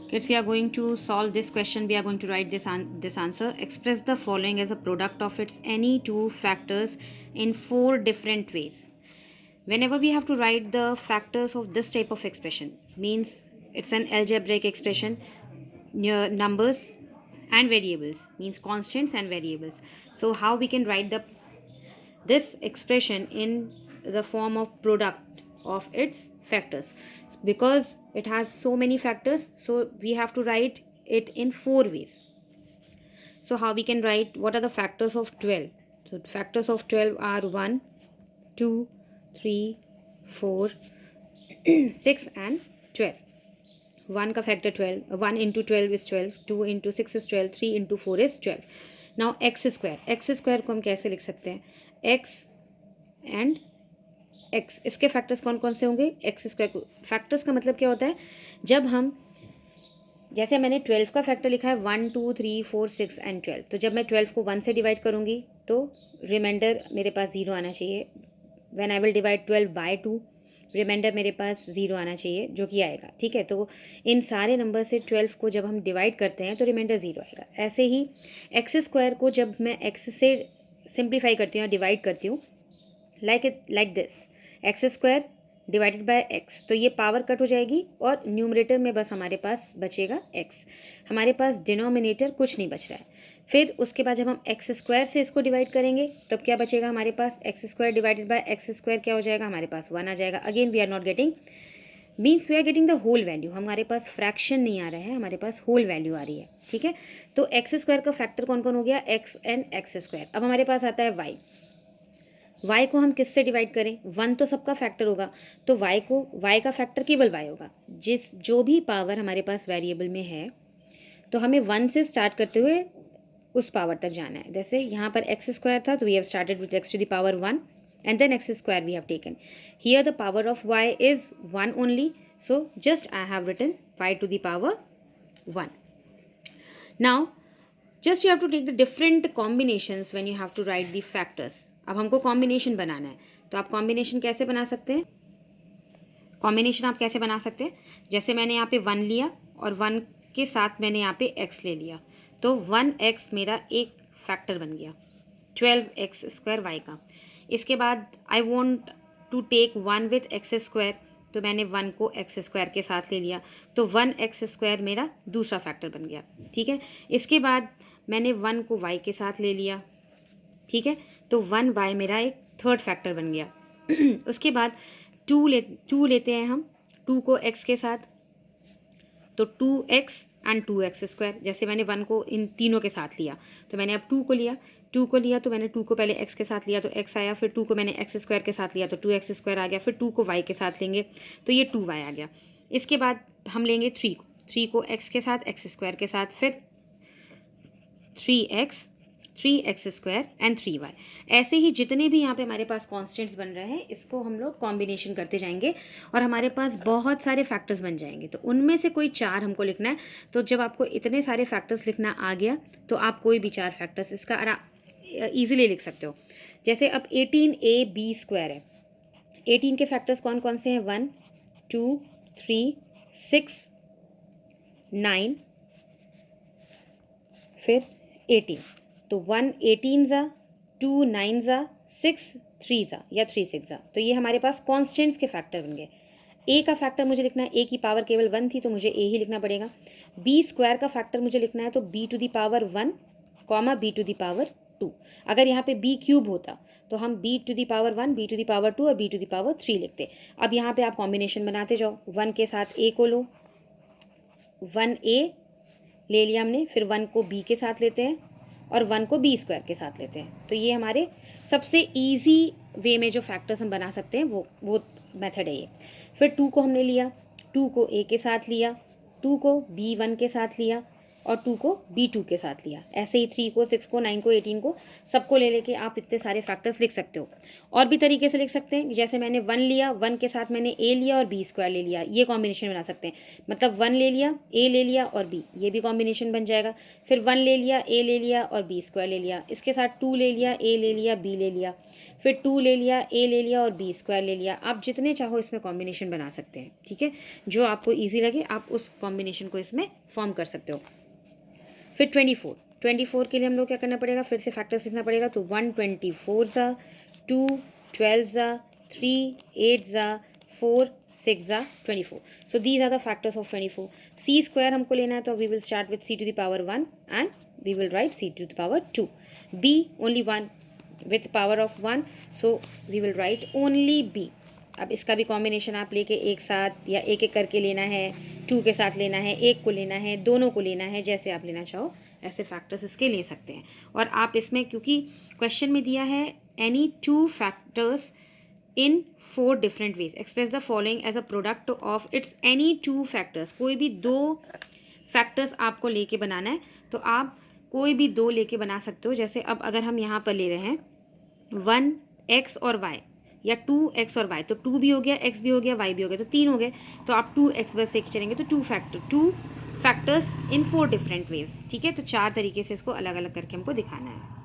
Kids, we are going to solve this question. We are going to write this answer. Express the following as a product of its any two factors in four different ways. Whenever we have to write the factors of this type of expression, means it's an algebraic expression, near numbers and variables, means constants and variables. So how we can write this expression in the form of product of its factors? Because it has so many factors, so we have to write it in four ways. So how we can write, what are the factors of 12? So factors of 12 are 1, 2, 3, 4, 6 and 12. 1 का factor 12, 1 into 12 is 12, 2 into 6 is 12, 3 into 4 is 12. Now x square को हम कैसे लिख सकते हैं? X and x, इसके factors कौन कौन से होंगे? एक्स स्क्वायर को फैक्टर्स का मतलब क्या होता है? जब हम, जैसे मैंने 12 का फैक्टर लिखा है 1, 2, 3, 4, 6 एंड 12, तो जब मैं 12 को 1 से डिवाइड करूँगी तो रिमाइंडर मेरे पास 0 आना चाहिए. When I will divide 12 by 2, reminder मेरे पास 0 आना चाहिए, जो कि आएगा. ठीक है, तो इन सारे नंबर से 12 को जब हम डिवाइड करते हैं तो रिमाइंडर 0 आएगा. ऐसे ही एक्स स्क्वायर को जब मैं एक्स से सिंप्लीफाई करती हूँ, डिवाइड करती हूँ, like this, x square divided by x, तो ये पावर कट हो जाएगी और न्यूमरेटर में बस हमारे पास बचेगा एक्स. हमारे पास डिनोमिनेटर कुछ नहीं बच रहा है. फिर उसके बाद जब हम एक्स स्क्वायर से इसको डिवाइड करेंगे तब क्या बचेगा हमारे पास? X square divided by x square क्या हो जाएगा हमारे पास? 1 आ जाएगा. Again we are not getting, means we are getting the whole value. हमारे पास फ्रैक्शन नहीं आ रहा है, हमारे पास होल वैल्यू आ रही है. ठीक है, तो एक्स स्क्वायर का फैक्टर कौन कौन हो गया? X and x square. अब हमारे पास आता है वाई. y को हम किससे डिवाइड करें? 1 तो सबका फैक्टर होगा, तो y का फैक्टर केवल y होगा. जो भी पावर हमारे पास वेरिएबल में है, तो हमें 1 से स्टार्ट करते हुए उस पावर तक जाना है. जैसे यहाँ पर एक्स स्क्वायर था, तो we have started with x to the power 1 and then x square we have taken. Here the power of y is 1 only, so just I have written y to the power 1. Now just you have to take the different combinations when you have to write the factors. अब हमको combination बनाना है, तो आप combination कैसे बना सकते हैं? Combination आप कैसे बना सकते हैं? जैसे मैंने यहाँ पे 1 लिया और 1 के साथ मैंने यहाँ पे x ले लिया, तो 1x मेरा एक फैक्टर बन गया 12x स्क्वायर y का. इसके बाद I want to take 1 with x square, तो मैंने 1 को एक्स स्क्वायर के साथ ले लिया, तो 1x स्क्वायर मेरा दूसरा फैक्टर बन गया. ठीक है, इसके बाद मैंने 1 को y के साथ ले लिया. ठीक है, तो 1y मेरा एक थर्ड फैक्टर बन गया. उसके बाद 2 लेते हैं हम, 2 को x के साथ, तो 2x एंड 2x स्क्वायर. जैसे मैंने 1 को इन तीनों के साथ लिया, तो मैंने अब 2 को लिया, तो मैंने 2 को पहले x के साथ लिया तो x आया, फिर 2 को मैंने x स्क्वायर के साथ लिया तो 2x स्क्वायर आ गया, फिर 2 को y के साथ लेंगे तो ये 2y आ गया. इसके बाद हम लेंगे 3 को x के साथ, x स्क्वायर के साथ, फिर 3x स्क्वायर एंड 3y. ऐसे ही जितने भी यहाँ पे हमारे पास कॉन्स्टेंट्स बन रहे हैं, इसको हम लोग कॉम्बिनेशन करते जाएंगे और हमारे पास बहुत सारे फैक्टर्स बन जाएंगे. तो उनमें से कोई 4 हमको लिखना है. तो जब आपको इतने सारे फैक्टर्स लिखना आ गया, तो आप कोई भी 4 फैक्टर्स इसका ईजिली लिख सकते हो. जैसे अब 18ab स्क्वायर है. 18 के फैक्टर्स कौन कौन से हैं? 1, 2, 3, 6, 9, फिर 18. तो 1 18 ज़ा, 2 9 ज़ा, 6 3 ज़ा या 3 6 ज़ा. तो ये हमारे पास कॉन्स्टेंट्स के फैक्टर बन गए. ए का फैक्टर मुझे लिखना है, ए की पावर केवल 1 थी तो मुझे ए ही लिखना पड़ेगा. बी स्क्वायर का फैक्टर मुझे लिखना है, तो b to the power 1 comma b to the power 2. अगर यहाँ पे बी क्यूब होता तो हम b to the power 1, b to the power 2 और बी टू दी पावर 3 लिखते. अब यहाँ पे आप कॉम्बिनेशन बनाते जाओ. 1 के साथ ए को लो, 1a ले लिया हमने, फिर 1 को b के साथ लेते हैं और 1 को b स्क्वायर के साथ लेते हैं. तो ये हमारे सबसे इजी वे में जो फैक्टर्स हम बना सकते हैं वो मेथड है ये. फिर 2 को हमने लिया, 2 को a के साथ लिया, 2 को b1 के साथ लिया और 2 को b2 के साथ लिया. ऐसे ही 3 को, 6 को, 9 को, 18 को, सबको ले लेके आप इतने सारे फैक्टर्स लिख सकते हो. और भी तरीके से लिख सकते हैं, जैसे मैंने 1 लिया, 1 के साथ मैंने a लिया और b स्क्वायर ले लिया, ये कॉम्बिनेशन बना सकते हैं. मतलब 1 ले लिया, a ले लिया और b, ये भी कॉम्बिनेशन बन जाएगा. फिर 1 ले लिया, a ले लिया और b स्क्वायर ले लिया. इसके साथ 2 ले लिया, a ले लिया, b ले लिया. फिर 2 ले लिया, a ले लिया और b स्क्वायर ले लिया। आप जितने चाहो इसमें कॉम्बिनेशन बना सकते हैं, ठीक है, जो आपको ईजी लगे आप उस कॉम्बिनेशन को इसमें फॉर्म कर सकते हो। फिर 24 के लिए हम लोग क्या करना पड़ेगा, फिर से फैक्टर्स लिखना पड़ेगा। तो 1 24 ज़ा, 2 12 ज़ा, 3 8 ज़ा, 4 6 ज़ा 24। So these are the factors of 24। C square हमको लेना है, तो we will start with c to the power 1 and we will write c to the power 2। b only 1 with power of 1, so we will write only b। अब इसका भी combination आप लेके एक साथ या एक एक करके लेना है, 2 के साथ लेना है, एक को लेना है, दोनों को लेना है, जैसे आप लेना चाहो ऐसे फैक्टर्स इसके ले सकते हैं। और आप इसमें क्योंकि क्वेश्चन में दिया है any 2 factors in 4 different ways, express the following as a product of its any 2 factors. कोई भी 2 फैक्टर्स आपको लेके बनाना है, तो आप कोई भी 2 लेके बना सकते हो। जैसे अब अगर हम यहाँ पर ले रहे हैं 1x और y या 2x और y, तो 2 भी हो गया, x भी हो गया, y भी हो गया, तो 3 हो गए। तो आप 2x बस लेके चलेंगे तो 2 फैक्टर्स इन 4 डिफरेंट वेज, ठीक है। तो 4 तरीके से इसको अलग अलग करके हमको दिखाना है।